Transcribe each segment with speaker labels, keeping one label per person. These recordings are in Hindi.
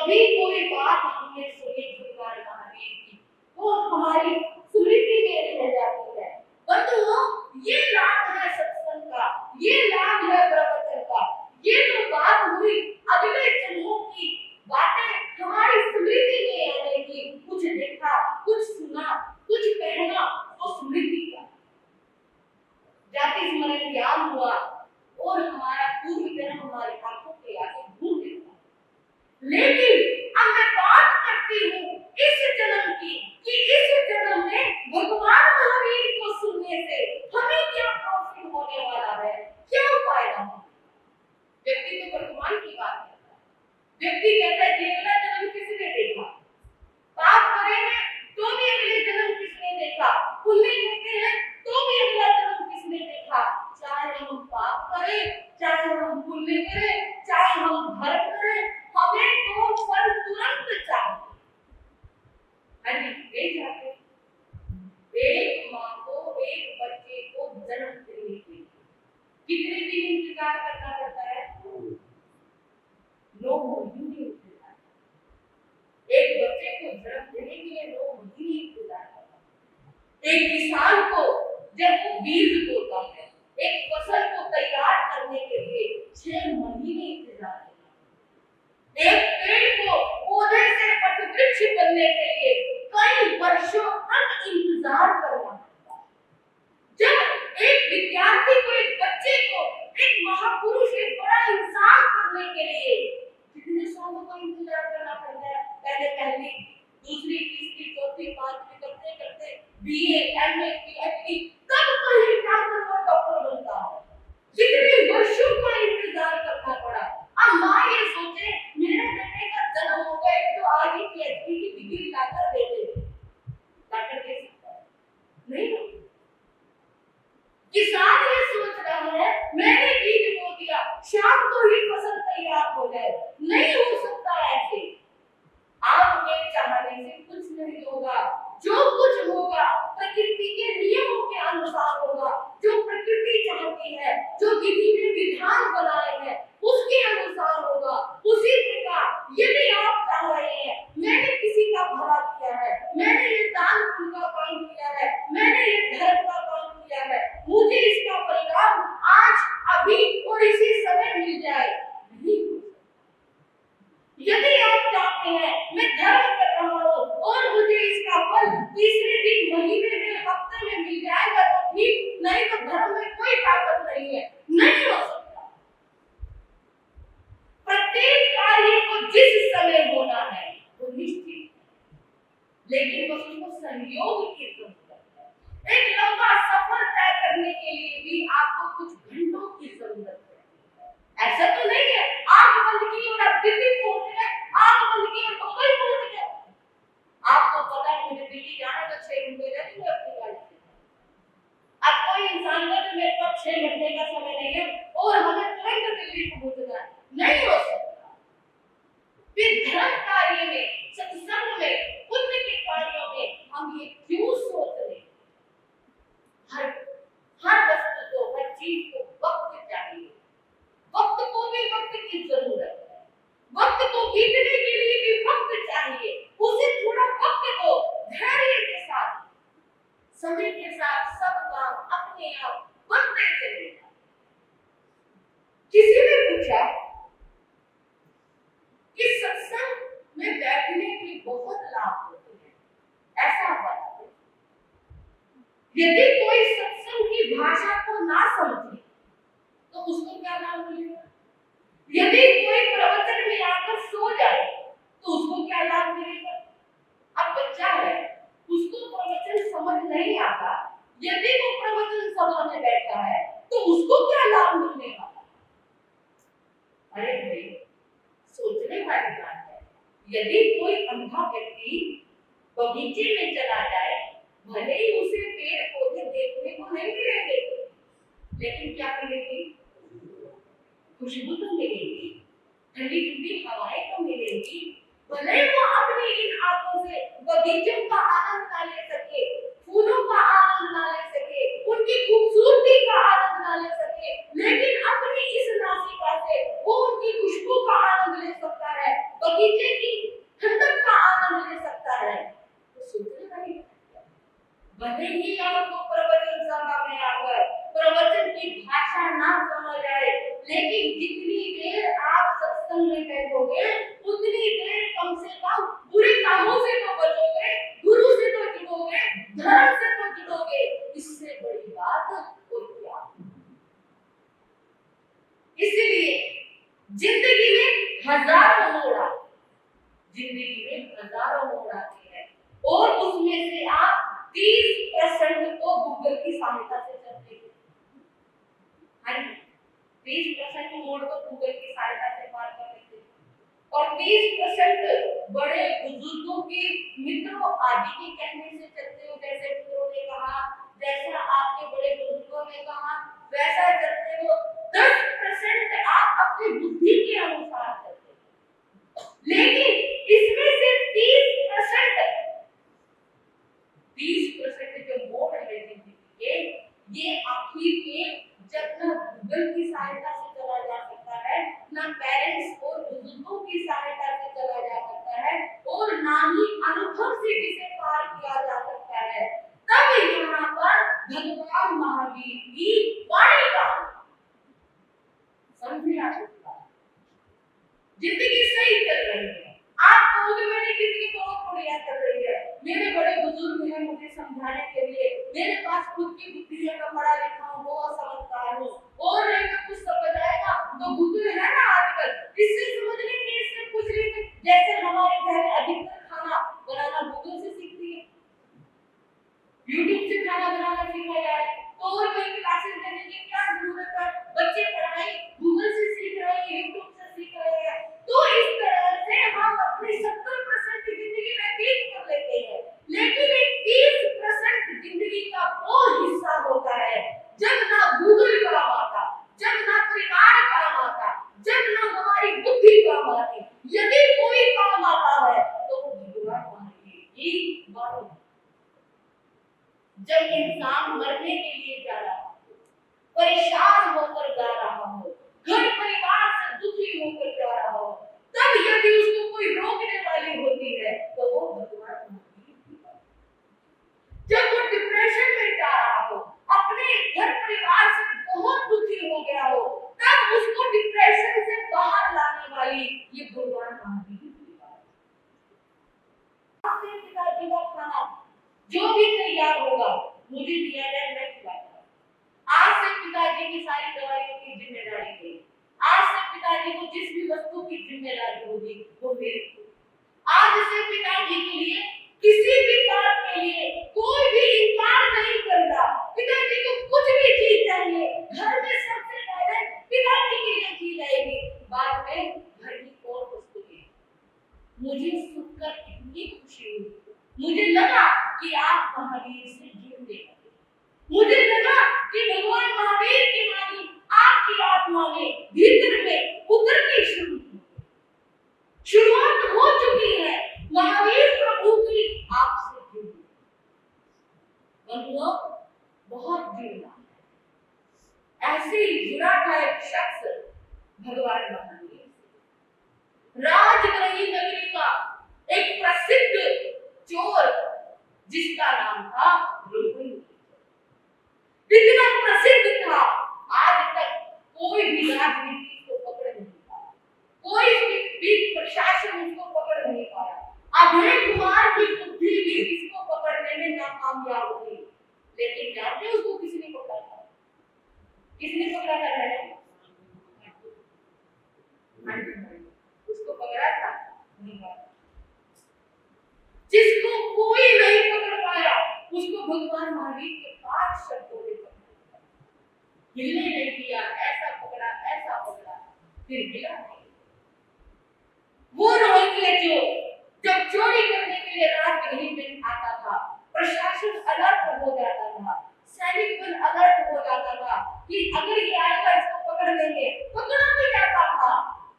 Speaker 1: कभी कोई बात हमने सुनी भगवान महावीर की, वो हमारी स्मृति में रह जाती है। बंधुओं, ये लाभ है सत्संग का, ये लाभ है प्रवचन का। ये तो बात हुई अगले जन्मों की बातें हमारी स्मृति में आने की। कुछ देखा, कुछ सुना, कुछ पहना, वो स्मृति का जाति स्मरण ज्ञान हुआ और हमारा पूर्व जन्म हमारी आंखों के आगे घूम गया। लेकिन अब मैं बात करती हूँ इस जन्म की कि इस जन्म में भगवान महावीर को सुनने से हमें क्या प्रॉफिट होने वाला है, क्या फायदा होगा। व्यक्ति तो वर्तमान की बात करता है। व्यक्ति कहता है कि अगला जन्म किसने देखा, पाप करेंगे तो भी अगले जन्म किसने देखा, पुण्य करते हैं तो भी अगला जन्म किसने देखा। चाहे हम पाप करें, चाहे हम पुण्य करें, चाहे हम धर्म करें, हमें तो फल तुरंत चाहिए। एक माँ को एक बच्चे को जन्म देने के लिए कितने दिन इंतजार करना पड़ता है? 9 महीने इंतजार। एक बच्चे को जन्म देने के लिए 9 महीने इंतजार करना। एक किसान को जब वो बीज बोता है, एक फसल को तैयार करने के लिए 6 महीने इंतजार करना। एक पेड़ को पौधे से वृक्ष बनने के लिए कई वर्षों तक इंतजार करना पड़ता है। जब एक विद्यार्थी को, एक बच्चे को एक महापुरुष, एक बड़ा इंसान करने के लिए कितने सालों का इंतजार करना पड़ता है। पहले पहली, दूसरी, तीसरी, चौथी, पांचवी करते करते बीए, एमए, पीएचडी, तब कहीं जाकर वो डॉक्टर बनता है। कितने वर्षों का इंतजार करना पड़ा। अब माँ ये सोचे मेरे बेटे का जन्म हो गया तो आज ही पीएचडी की डिग्री लाकर दे दे, डॉक्टर दे सकता है? नहीं। किसान ये सोच रहा है मैंने बीज बो दिया, शाम को ही फसल तैयार हो जाए। नहीं हो सकता ऐसे। आपके चाहने से कुछ नहीं होगा। जो कुछ होगा प्रकृति के नियमों के अनुसार होगा। जो प्रकृति चाहती है, जो विधि ने विधान बनाए हैं, उसके अनुसार होगा। उसी प्रकार यदि आप चाह रहे हैं मैंने किसी का भला किया है, मैंने ये दान पुण्य का काम किया है, मैंने ये धर्म का काम किया है, मुझे इसका परिणाम आज, अभी और इसी समय मिल जाए, नहीं। यदि आप चाहते हैं मैं धर्म कर रहा हूँ और मुझे इसका फल तीसरे दिन, महीने में, हफ्ते में मिल जाएगा तो ठीक, नहीं तो धर्म में कोई ताकत नहीं है, नहीं हो सकता। प्रत्येक कार्य को जिस समय होना है वो निश्चित है, लेकिन बस उसको संयोग की जरूरत है। एक लंबा सफर तय करने के लिए भी आपको कुछ घंटों की जरूरत है। ऐसा तो नहीं है आंख बंद की और आप दिल्ली पहुंच गए, आंख बंद की और मुंबई पहुंच गए। आपको पता है मुझे दिल्ली जाना तो 6 घंटे लगेंगे अपनी गाड़ी से। अब कोई इंसान का तो मेरे पास 6 घंटे का समय नहीं है और हमें तुरंत दिल्ली पहुंचना है, नहीं हो सकता। फिर धर्म कार्य में, सत्संग में, पुण्य के कार्यों में हम ये क्यों सोच रहे? हर वस्तु को, हर चीज को वक्त चाहिए। वक्त को भी वक्त की जरूरत है। वक्त को बीतने के लिए भी वक्त चाहिए। उसे थोड़ा वक्त दो, धैर्य के साथ, समय के साथ सब काम अपने आप बनते चलेगा। किसी ने पूछा कि सत्संग में बैठने के बहुत लाभ होते हैं, ऐसा बताओ। यदि कोई सत्संग की भाषा को ना समझे तो उसको क्या लाभ मिलेगा? यदि कोई प्रवचन में आकर सो जाए तो उसको क्या लाभ मिलेगा? अब बच्चा है, उसको प्रवचन समझ नहीं आता, यदि वो प्रवचन सभा में बैठा है तो उसको क्या लाभ मिलने वाला? अरे भाई, सोचने वाली बात है। यदि कोई अंधा व्यक्ति बगीचे में चला जाए, भले ही उसे पेड़ पौधे देखने को नहीं मिलेंगे, लेकिन क्या मिलेगी? खुशबू तो मिलेगी, ठंडी ठंडी हवाएं तो मिलेगी। भले वो अपनी इन आंखों से बगीचों का आनंद ना ले सके, फूलों का आनंद ना ले सके, उनकी खूबसूरती का आनंद ना ले सके, लेकिन अपनी इस नासिका से वो उनकी खुशबू का आनंद ले सकता है। बगीचे की 30% मोड़ तो गूगल की सहायता से पार कर लेते और 30% बड़े बुजुर्गों के मित्रों आदि के कहने से चलते हो, जैसे मित्रों ने कहा, जैसा आपके बड़े बुजुर्गों ने कहा वैसा चलते हो। 10% आप अपनी बुद्धि के अनुसार चलते हो, लेकिन इसमें से 30% जो मोड़ है जिंदगी के, ये आखिर के जब ना गूगल की सहायता से चला जा सकता है, ना पेरेंट्स और बुजुर्गों की सहायता से चला जा सकता है, और ना ही अनुभव से जिसे पार किया जा सकता है, तब यहाँ पर भगवान महावीर की वाणी का समझे आप। जिंदगी सही चल रही है, आप कहोगे मेरी जिंदगी बहुत बढ़िया चल रही है, मेरे बड़े बुजुर्ग हैं मुझे समझाने के लिए, मेरे पास खुद की बुद्धि है, मैं पढ़ा लिखा हूँ, बहुत समझदार हूँ, और नहीं मैं कुछ समझ आएगा तो गूगल है ना आजकल, इससे समझ लेंगे, इससे पूछ लेंगे। जैसे हमारे घर अधिकतर खाना बनाना गूगल से सीखती है, यूट्यूब से खाना बनाना सीखा जाए, तो और कोई क्लासेस देने की क्या जरूरत है, बच्चे पढ़ाई गूगल से सीख रहे हैं, यूट्यूब से सीख रहे हैं। तो इस तरह से हम अपनी 70% की जिंदगी व्यतीत कर लेते हैं, लेकिन एक 30% जिंदगी का वो हिस्सा होता है जब ना गूगल काम आता, जब ना परिवार काम आता, जब ना हमारी बुद्धि काम आती। यदि कोई काम आता है तो वो भगवान की बात। जब इंसान मरने के लिए जा रहा हो, परेशान होकर जा रहा हो, घर परिवार से दुखी होकर जा रहा हो, तब यदि उसको कोई रोकने वाली होती है तो वो भगवान। जब वो डिप्रेशन में जा रहा हो, अपने घर परिवार से बहुत दुखी हो गया हो, तब उसको डिप्रेशन से बाहर लाने वाली ये भगवान महावीर की बात है। आपके पिताजी का खाना जो भी तैयार होगा मुझे दिया जाए, मैं खिलाऊंगा। आज से पिताजी की सारी दवाइयों की जिम्मेदारी है, आज से पिताजी को जिस भी वस्तु की जिम्मेदारी होगी वो मेरी होगी। आज से पिताजी के लिए किसी भी बात के लिए कोई भी इनकार नहीं करता। पिताजी को कुछ भी चीज चाहिए, घर में सबसे पहले पिताजी के लिए चीज आएगी, बाद में घर की और वस्तु की। मुझे सुनकर इतनी खुशी हुई, मुझे लगा कि आप महावीर से जुड़ गए, मुझे लगा कि भगवान महावीर की वाणी आपकी आत्मा में भीतर में उतरनी शुरुआत हो चुकी है। महावीर प्रभु की आपसे जुड़ी, बंधुओं बहुत जुड़ा है। ऐसे ही जुड़ा था एक शख्स भगवान महावीर, राजगृही नगरी का एक प्रसिद्ध चोर जिसका नाम था रोहन। इतना प्रसिद्ध था, आज तक कोई भी राजनीति को पकड़ नहीं पाया, कोई भी प्रशासन उसको पकड़ नहीं पाया। अभय कुमार की बुद्धि भी इसको पकड़ने में नाकामयाब हुई, लेकिन जानते उसको किसने पकड़ा था? किसने पकड़ा था? उसको पकड़ा था जिसको कोई नहीं पकड़ पाया, उसको भगवान महावीर के 5 शब्दों में पकड़ा, हिलने नहीं दिया, ऐसा पकड़ा, फिर हिला नहीं। वो रोहिंग्या जो जब चोरी करने के लिए राजगृह में आता था, प्रशासन अलर्ट हो जाता था, सैनिक बल अलर्ट हो जाता था कि अगर ये आएगा इसको पकड़ लेंगे, पकड़ा भी जाता था।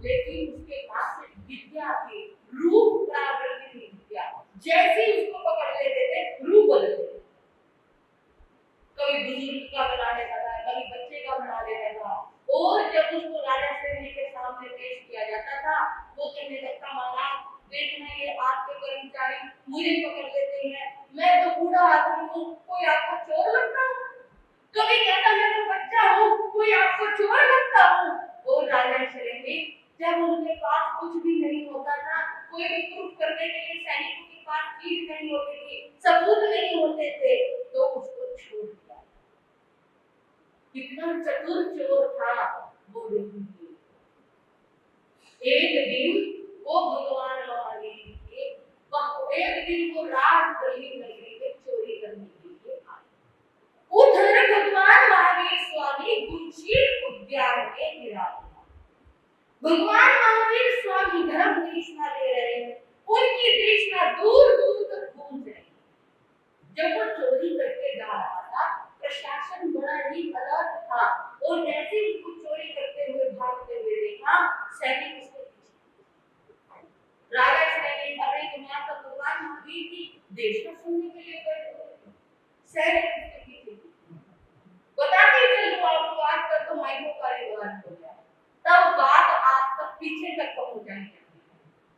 Speaker 1: लेकिन उसके पास विद्या थी, रूप प्रावृत्ति थी विद्या, जैसे ही उसको पकड़ लेते थे रूप बदल देते, कभी बुजुर्ग का बना लेता था, कभी बच्चे का बना लेता था, और जब उसको राजा श्रेणी के सामने पेश किया जाता था, वो कहने लगता महाराज देखना ये आपके कर्मचारी मुझे पकड़ लेते हैं, मैं तो बूढ़ा आदमी हूँ, कोई आपको चोर लगता हूँ? कभी कहता मैं तो बच्चा हूँ, कोई आपको चोर लगता हूँ? और राजा श्रेणी जब उनके पास कुछ भी नहीं होता था, कोई भी प्रूफ करने के लिए सैनिकों के पास चीज नहीं होती थी, सबूत नहीं होते थे, तो उसको छोड़ दिया। कितना चतुर चोर था वो रोहिंग्या। एक दिन वो भगवान महावीर के एक दिन वो राजगृह नगरी में चोरी करने के लिए आए। उधर भगवान महावीर स्वामी गुरुशील उद्यान में भगवान महावीर स्वामी धर्म देशना दे रहे हैं, उनकी देशना दूर दूर तक पहुंच रही है। जब वो चोरी करके जा रहा था, प्रशासन बड़ा ही अलर्ट था और जैसे ही उसको चोरी करते हुए भागते हुए देखा, सैनिक उसके पीछे। राजा सैनिक अरे तुम्हारा तो भगवान महावीर की देशना सुनने के लिए गए हो। सैनिक उसके पीछे बताते चलो आपको आज तक तो माइकों का रिवाज हो गया, तब बात आप तक पीछे तक पहुंच जाएगी।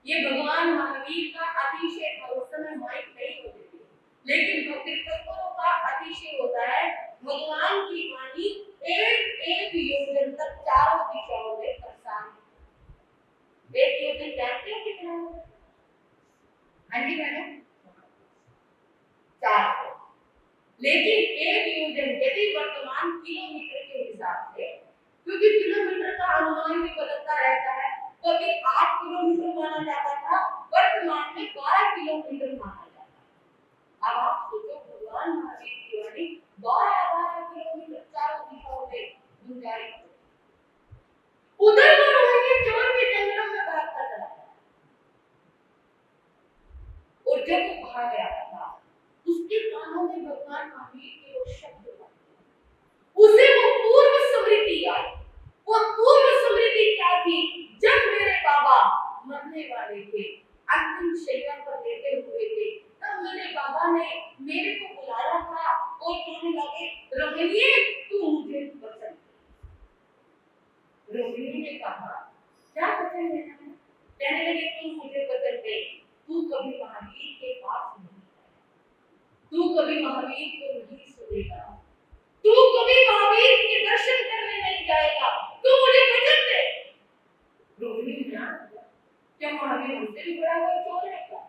Speaker 1: ये भगवान महावीर का अतिशय था। उस समय माइक नहीं होते थे, लेकिन भक्ति तत्वों का अतिशय होता है। भगवान की वाणी एक एक योजन तक चारों दिशाओं में प्रसार। एक योजन जानते हो कितना होता है? हाँ जी मैडम, 4। लेकिन एक योजन यदि वर्तमान किलोमीटर के हिसाब से, क्योंकि किलोमीटर का अनुमान भी बदलता रहता है, कभी 8 किलोमीटर माना जाता था, वर्तमान में 12 किलोमीटर माना जाता है। अब आप सोचो भगवान महावीर की वाणी 12 किलोमीटर चारों दिशाओं में गुंजारी। उधर वो रोहिणी चोर के जंगलों में भागता चला और जब वो भाग रहा था, उसके कानों में भगवान महावीर के वो शब्द उसे वो पूर्व स्मृति आई। वो पूर्व स्मृति क्या थी? जब मेरे बाबा मरने वाले थे, अंतिम शैया पर लेटे हुए थे, तब मेरे बाबा ने मेरे को बुलाया था और कहने लगे रोहिणी तू मुझे वचन दे। रोहिणी ने कहा क्या वचन देना है? कहने लगे तू मुझे वचन दे, तू कभी महावीर के पास नहीं जाएगा, तू कभी महावीर को नहीं सुनेगा, तू कभी महावीर के दर्शन करने नहीं जाएगा, तू मुझे वचन दे। रोहिणी ने क्या महावीर हमसे भी बड़ा कोई चोर है क्या?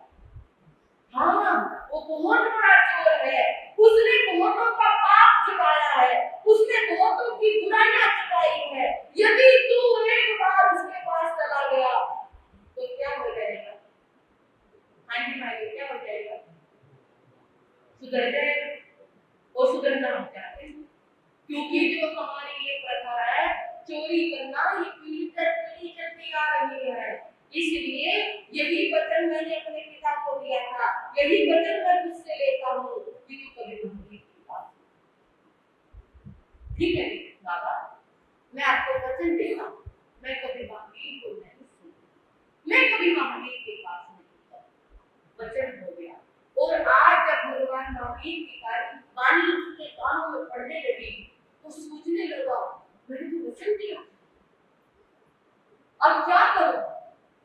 Speaker 1: हाँ, वो बहुत बड़ा चोर है। उसने बहुतों का पाप चुकाया है, उसने बहुतों की बुराइयां चुकाई है। यदि तू एक बार उसके पास चला गया तो क्या हो जाएगा? हाँ जी भाई, क्या हो जाएगा? सुधर जाएगा। वो सुधरना हम चाहते हैं, क्योंकि जो हमारी ये प्रथा है चोरी करना, ये पीढ़ी दर पीढ़ी चलती आ रही है। इसलिए यही वचन मैंने अपने पिता को दिया था, यही वचन मैं तुझसे लेता हूँ कि तू कभी महावीर के पास। ठीक है बाबा, मैं आपको वचन देता हूँ, मैं कभी महावीर को नहीं सुनूंगा, मैं कभी महावीर के पास नहीं जाऊंगा। वचन हो गया। और आज जब भगवान महावीर की वाणी उसके कानों में पड़ने लगी तो सोचने लगा मैंने तो वचन दिया, अब क्या करूं?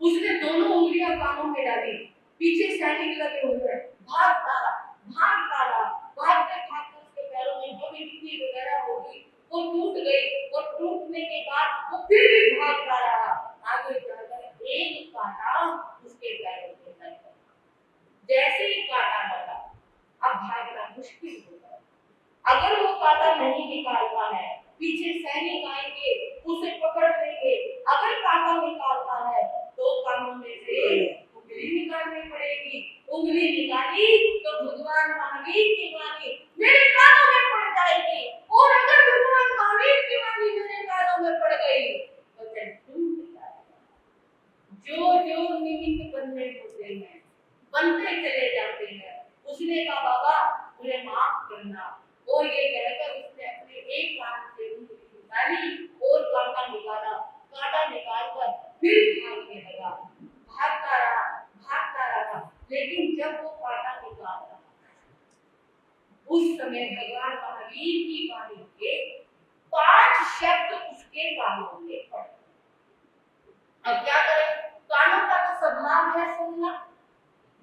Speaker 1: उसने दोनों उंगलियां कानों में डाली, पीछे सैनिक लगे हुए हैं, भागता रहा, भागते भागते उसके पैरों में जो भी गिट्टी वगैरह होगी वो टूट गई, और टूटने के बाद वो फिर भी भागता रहा। आगे जाकर एक कांटा उसके पैरों में लग गया। जैसे ही कांटा लगा, अब भागना मुश्किल हो गया। अगर वो कांटा नहीं निकालता है, पीछे सैनिक आएंगे, उसे पकड़ लेंगे। अगर कांटा निकालता है तो कानों में से उंगली निकालनी पड़ेगी। उंगली निकाली तो भगवान महावीर की वाणी मेरे कानों में पड़ जाएगी, और अगर भगवान महावीर की वाणी मेरे कानों में पड़ गई तो टूट जाएगा। जो जो निमित्त बनने होते हैं बनते चले जाते हैं। उसने कहा बाबा मुझे माफ करना, और ये कहकर उसने अपने एक कान से उंगली निकाली और कांटा निकाला। कांटा निकालकर फिर भागने लगा, भागता रहा। लेकिन जब वो कांटा निकाला उस समय भगवान महावीर की वाणी के 5 शब्द उसके कानों में पड़े। अब क्या करें? कानों का तो स्वभाव है सुनना।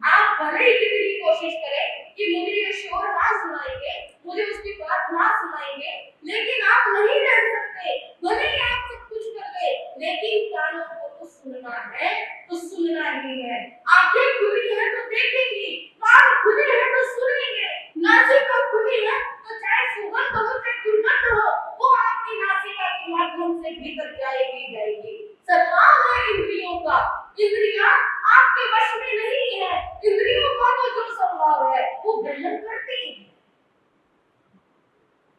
Speaker 1: आप भले ही कितनी कोशिश करें कि मुझे ये शोर ना सुनाएंगे, मुझे उसकी बात ना सुनाएंगे, लेकिन आप नहीं रह सकते। भले ही आप सब कुछ कर ले, लेकिन कानों को तो सुनना है, तो सुनना ही है। आंखें खुली है तो देखेंगी, कान खुले हैं तो सुनेंगे, नासिका खुली है तो चाहे सुगंध हो चाहे दुर्गंध हो, वो आपकी नासिका के माध्यम से भीतर जाएगी। स्वभाव है इंद्रियों का, इंद्रियां आपके वश में नहीं है। इंद्रियों का तो जो स्वभाव है वो ग्रहण करती है।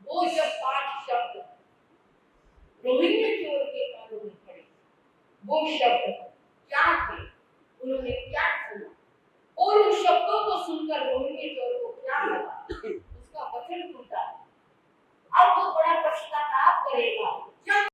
Speaker 1: वो जब 5 शब्द रोहिणी चोर के कानों में पड़े, वो शब्द क्या थे, उन्होंने क्या सुना और उन शब्दों को सुनकर रोहिणी चोर को क्या लगा, उसका वचन टूटा। अब वो बड़ा पश्चाताप करेगा